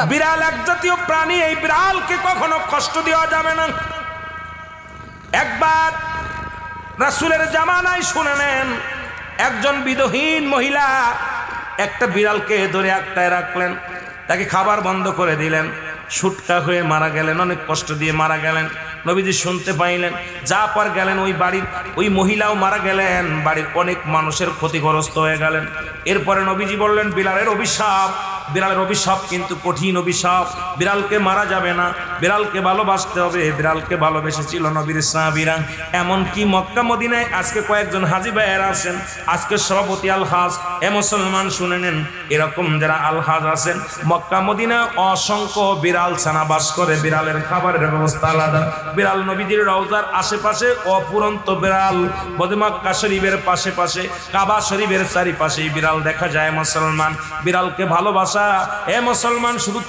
বিড়াল এক জাতীয় প্রাণী, এই বিড়ালকে কখনো কষ্ট দেওয়া যাবে না। একবার রাসূলের জামানায় শুনে নেন, একজন বিধহীন মহিলা একটা বিড়ালকে ধরে আটকায় রাখলেন, তাকে খাবার বন্ধ করে দিলেন, ছুটকা হয়ে মারা গেলেন, অনেক কষ্ট দিয়ে মারা গেলেন। নবীজি শুনতে পাইলেন, যা পার গেলেন ওই বাড়ির ওই মহিলাও মারা গেলেন, বাড়ির অনেক মানুষের ক্ষতিগ্রস্ত হয়ে গেলেন। এরপরে নবীজি বললেন, বিড়ালের অভিশাপ, বিড়ালের অভিশাপ কিন্তু কঠিন অভিশাপ, বিড়ালকে মারা যাবে না, বিড়ালকে ভালোবাসতে হবে। বিড়ালকে ভালোবেসেছিল নবীর সাহাবীরা। এমনকি মক্কা মদিনায় আজকে কয়েকজন হাজী ভাইয়েরা আছেন, আজকে সভাপতি আলহাজ, এ মুসলমান শুনে নেন, এরকম যারা আলহাজ আছেন মক্কা মদিনায় অসংখ্য বিড়াল ছানা বাস করে। বিড়ালের খাবারের ব্যবস্থা আলাদা, বিড়াল নবীজির রওজার আশেপাশে অপুরন্ত বিড়াল, মক্কা শরীফের পাশে পাশে কাবা শরীফের চারিপাশে বিড়াল দেখা যায়। মুসলমান বিড়ালকে ভালোবাসা, এ মুসলমান শুধু